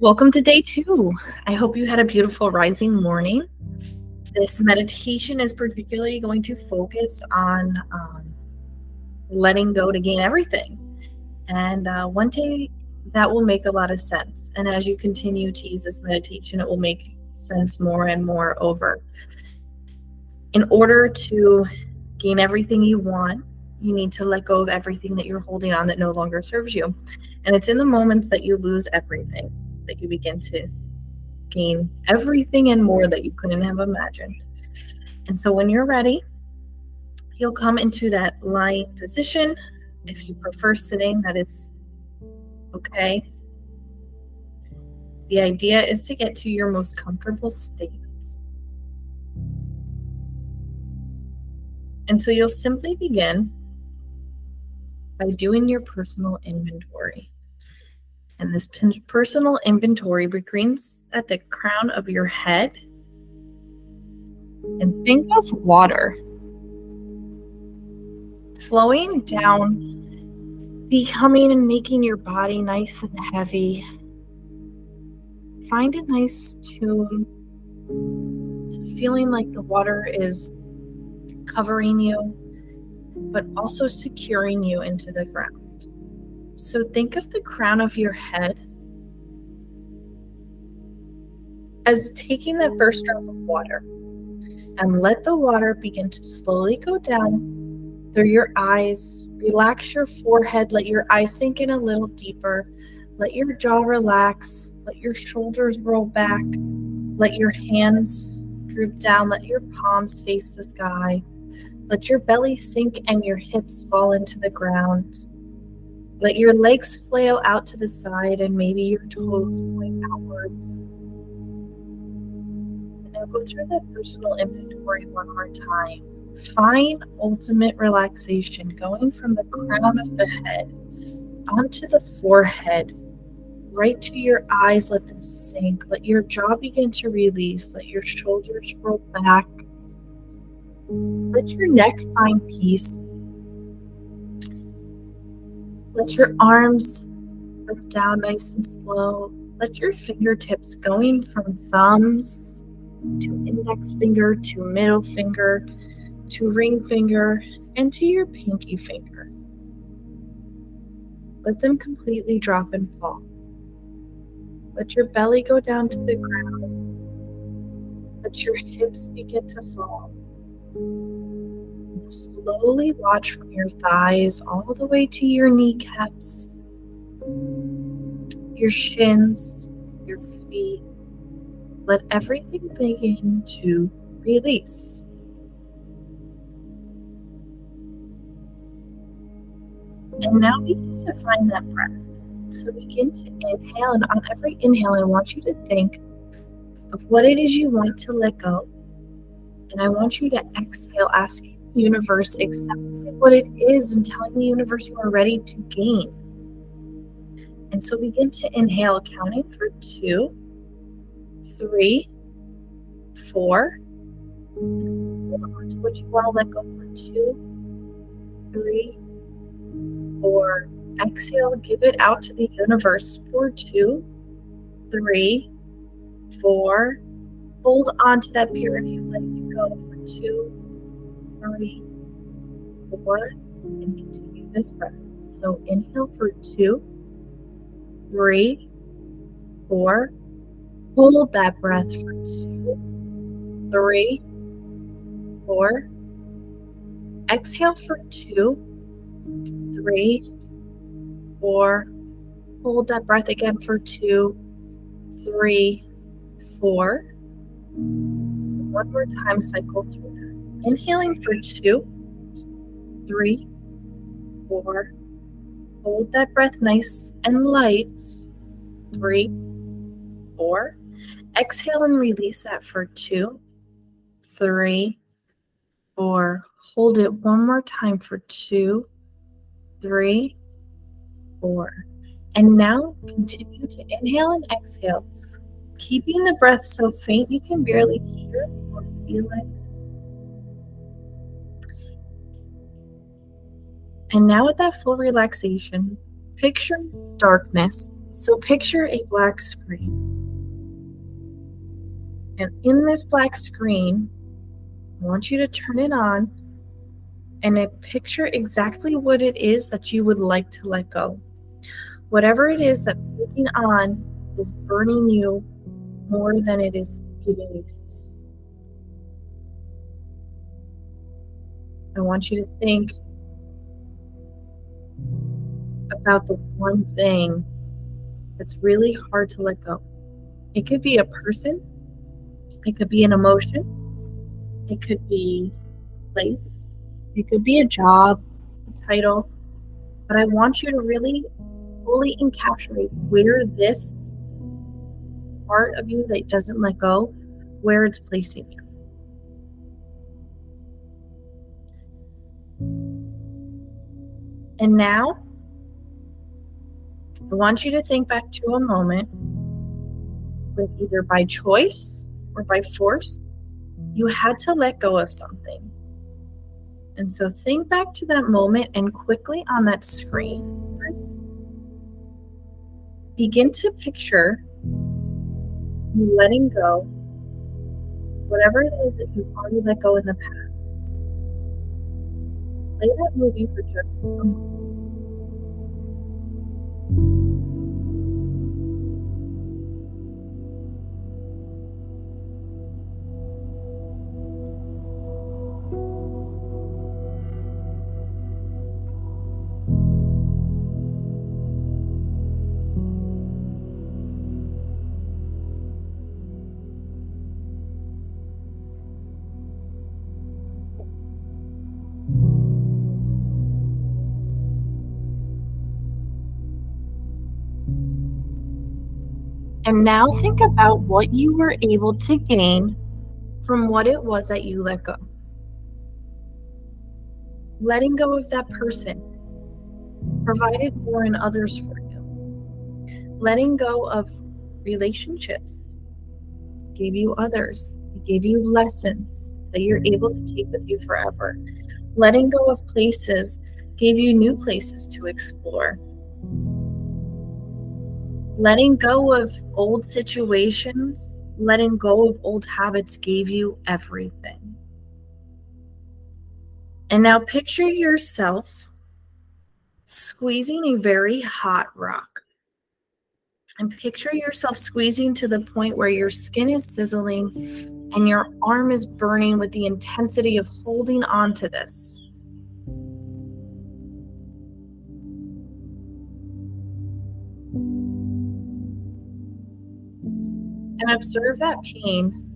Welcome to day 2. I hope you had a beautiful rising morning. This meditation is particularly going to focus on letting go to gain everything. And one day that will make a lot of sense. And as you continue to use this meditation, it will make sense more and more over. In order to gain everything you want, you need to let go of everything that you're holding on that no longer serves you. And it's in the moments that you lose everything that you begin to gain everything and more that you couldn't have imagined. And so when you're ready, you'll come into that lying position. If you prefer sitting, that is okay. The idea is to get to your most comfortable state. And so you'll simply begin by doing your personal inventory. And this personal inventory begins at the crown of your head. And think of water flowing down, becoming and making your body nice and heavy. Find a nice tune to feeling like the water is covering you, but also securing you into the ground. So think of the crown of your head as taking that first drop of water, and let the water begin to slowly go down through your eyes. Relax your forehead, let your eyes sink in a little deeper, let your jaw relax, let your shoulders roll back, let your hands droop down, let your palms face the sky, let your belly sink and your hips fall into the ground. Let your legs flail out to the side and maybe your toes point outwards. And now go through that personal inventory one more time. Find ultimate relaxation going from the crown of the head onto the forehead, right to your eyes. Let them sink. Let your jaw begin to release. Let your shoulders roll back. Let your neck find peace. Let your arms lift down nice and slow. Let your fingertips going from thumbs to index finger to middle finger to ring finger and to your pinky finger. Let them completely drop and fall. Let your belly go down to the ground. Let your hips begin to fall. Slowly watch from your thighs all the way to your kneecaps, your shins, your feet. Let everything begin to release. And now begin to find that breath. So begin to inhale, and on every inhale, I want you to think of what it is you want to let go. And I want you to exhale, asking the universe exactly what it is and telling the universe you are ready to gain. And so begin to inhale, counting for 2, 3, 4. Hold on to what you want to let go for 2, 3, 4. Exhale, give it out to the universe for 2, 3, 4. Hold on to that purity of letting it go for 2, 3, 4, and continue this breath. So inhale for 2, 3, 4. Hold that breath for 2, 3, 4. Exhale for 2, 3, 4. Hold that breath again for 2, 3, 4. One more time, cycle through that. Inhaling for 2, 3, 4. Hold that breath nice and light. 3, 4. Exhale and release that for 2, 3, 4. Hold it one more time for 2, 3, 4. And now continue to inhale and exhale, keeping the breath so faint you can barely hear or feel it. And now with that full relaxation, picture darkness. So picture a black screen. And in this black screen, I want you to turn it on and picture exactly what it is that you would like to let go. Whatever it is that holding on is burning you more than it is giving you peace. I want you to think about the one thing that's really hard to let go. It could be a person, it could be an emotion, it could be a place, it could be a job, a title, but I want you to really fully encapsulate where this part of you that doesn't let go, where it's placing you. And now, I want you to think back to a moment where either by choice or by force, you had to let go of something. And so think back to that moment and quickly on that screen, first, begin to picture you letting go whatever it is that you've already let go in the past. Play that movie for just a moment. And now think about what you were able to gain from what it was that you let go. Letting go of that person provided more in others for you. Letting go of relationships gave you others. It gave you lessons that you're able to take with you forever. Letting go of places gave you new places to explore. Letting go of old situations, letting go of old habits gave you everything. And now picture yourself squeezing a very hot rock. And picture yourself squeezing to the point where your skin is sizzling and your arm is burning with the intensity of holding on to this. And observe that pain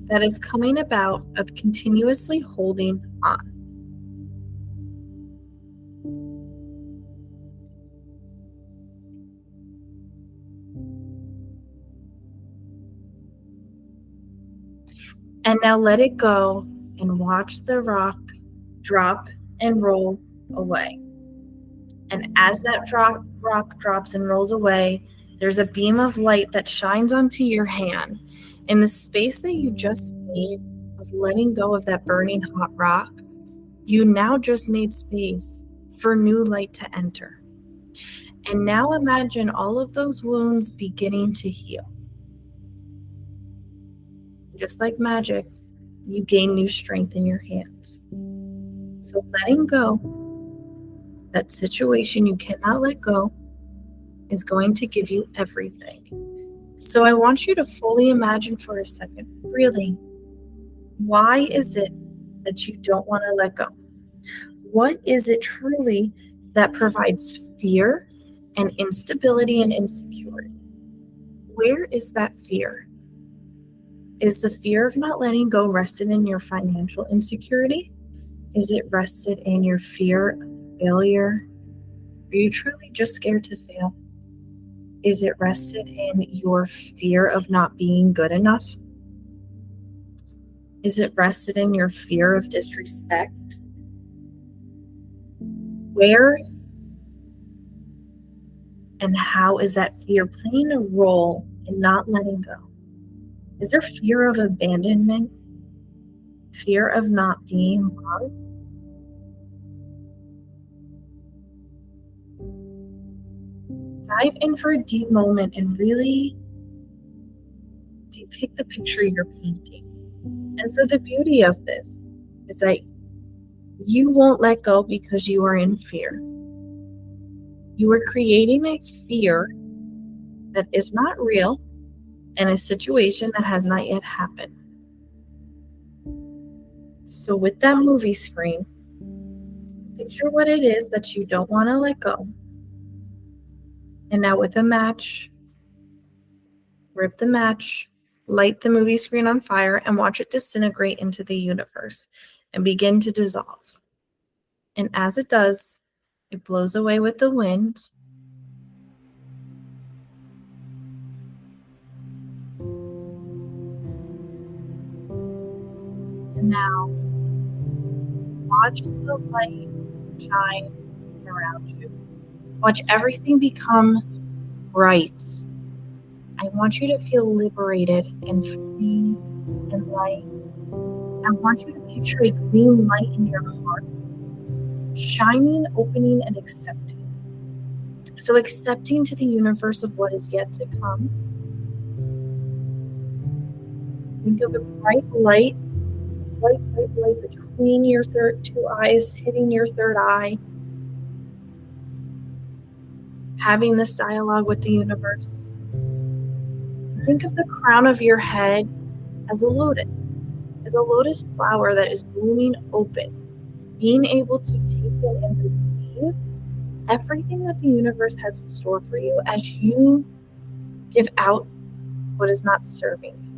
that is coming about of continuously holding on. And now let it go and watch the rock drop and roll away. And as that rock drops and rolls away, there's a beam of light that shines onto your hand. In the space that you just made of letting go of that burning hot rock, you now just made space for new light to enter. And now imagine all of those wounds beginning to heal. Just like magic, you gain new strength in your hands. So letting go, that situation you cannot let go, is going to give you everything. So I want you to fully imagine for a second, really, why is it that you don't want to let go? What is it truly that provides fear and instability and insecurity? Where is that fear? Is the fear of not letting go rested in your financial insecurity? Is it rested in your fear of failure? Are you truly just scared to fail? Is it rested in your fear of not being good enough? Is it rested in your fear of disrespect? Where and how is that fear playing a role in not letting go? Is there fear of abandonment? Fear of not being loved? Dive in for a deep moment and really depict the picture you're painting. And so the beauty of this is that you won't let go because you are in fear. You are creating a fear that is not real and a situation that has not yet happened. So with that movie screen, picture what it is that you don't want to let go. And now with a match, rip the match, light the movie screen on fire, and watch it disintegrate into the universe and begin to dissolve. And as it does, it blows away with the wind. And now, watch the light shine around you. Watch everything become bright. I want you to feel liberated and free and light. I want you to picture a green light in your heart, shining, opening, and accepting. So accepting to the universe of what is yet to come. Think of a bright light between your two eyes, hitting your third eye, having this dialogue with the universe. Think of the crown of your head as a lotus flower that is blooming open, being able to take in and receive everything that the universe has in store for you as you give out what is not serving you.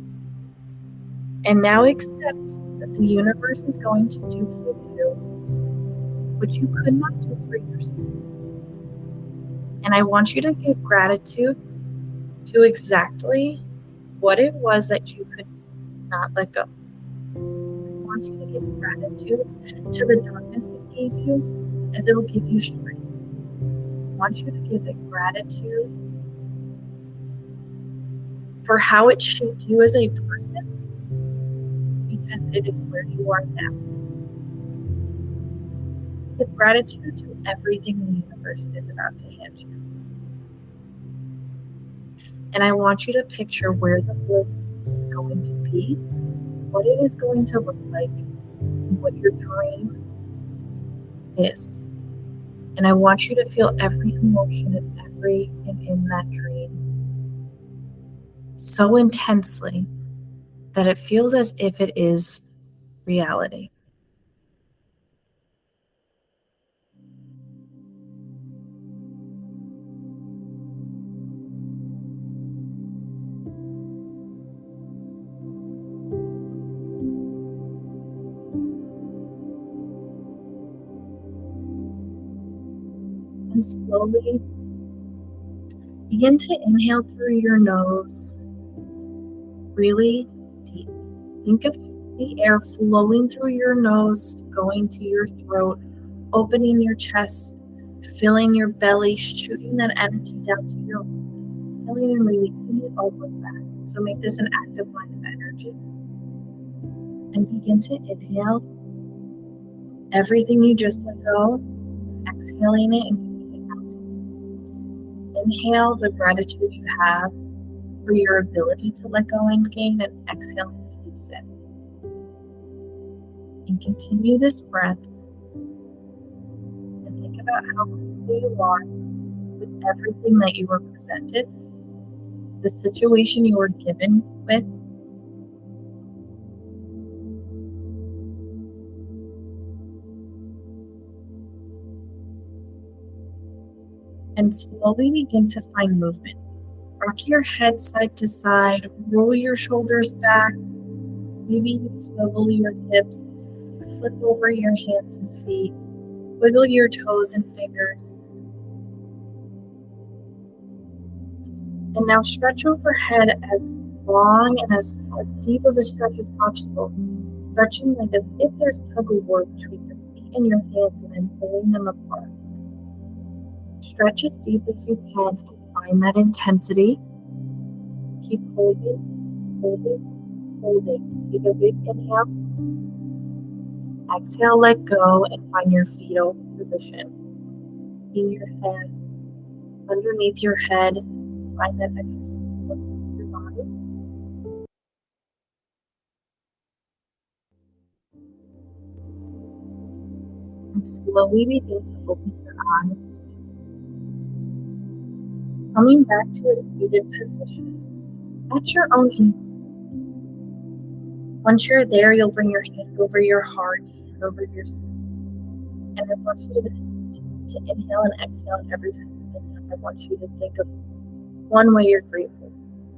And now accept that the universe is going to do for you what you could not do for yourself. And I want you to give gratitude to exactly what it was that you could not let go. I want you to give gratitude to the darkness it gave you, as it will give you strength. I want you to give it gratitude for how it shaped you as a person, because it is where you are now. Give gratitude to everything the universe is about to hand you. And I want you to picture where the bliss is going to be, what it is going to look like, and what your dream is. And I want you to feel every emotion and everything in that dream so intensely that it feels as if it is reality. And slowly begin to inhale through your nose really deep. Think of the air flowing through your nose, going to your throat, opening your chest, filling your belly, shooting that energy down to your belly and releasing it all with that. So make this an active line of energy. And begin to inhale everything you just let go, exhaling it and giving it out. Inhale the gratitude you have for your ability to let go and gain, and exhale and release it. And continue this breath and think about how grateful you are with everything that you were presented, the situation you were given with, and slowly begin to find movement. Rock your head side to side, roll your shoulders back, maybe you swivel your hips, flip over your hands and feet, wiggle your toes and fingers. And now stretch overhead as long and as deep of a stretch as possible, stretching like as if there's tug of war between your feet and your hands and then pulling them apart. Stretch as deep as you can and find that intensity. Keep holding. Take a big inhale. Exhale, let go, and find your fetal position in your head. underneath your head. Find that extra support in your body. And slowly begin to open your eyes. Coming back to a seated position at your own ease. Once you're there, you'll bring your hand over your heart, over your stomach. And I want you to inhale and exhale. And every time you inhale, I want you to think of one way you're grateful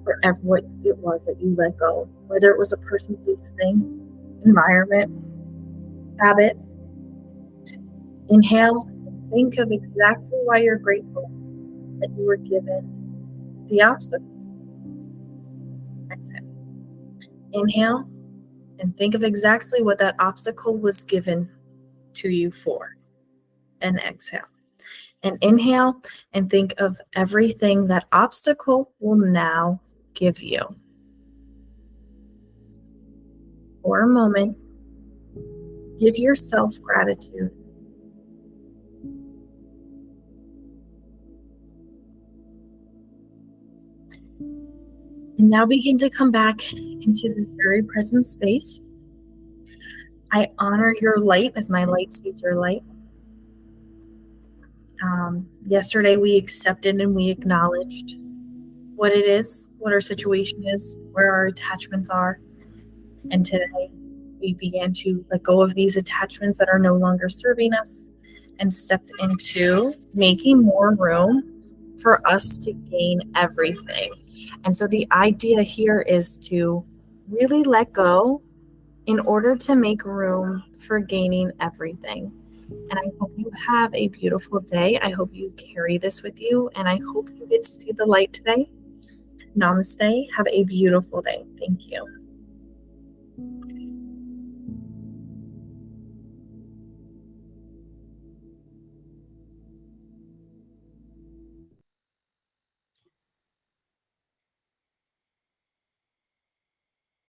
for what it was that you let go, whether it was a person, place, thing, environment, habit. Inhale, think of exactly why you're grateful that you were given the obstacle. Exhale. Inhale and think of exactly what that obstacle was given to you for. And exhale. And inhale and think of everything that obstacle will now give you. For a moment, give yourself gratitude. And now begin to come back into this very present space. I honor your light as my light sees your light. Yesterday we accepted and we acknowledged what it is, what our situation is, where our attachments are. And today we began to let go of these attachments that are no longer serving us and stepped into making more room for us to gain everything. And so the idea here is to really let go in order to make room for gaining everything. And I hope you have a beautiful day. I hope you carry this with you, and I hope you get to see the light today. Namaste. Have a beautiful day. Thank you.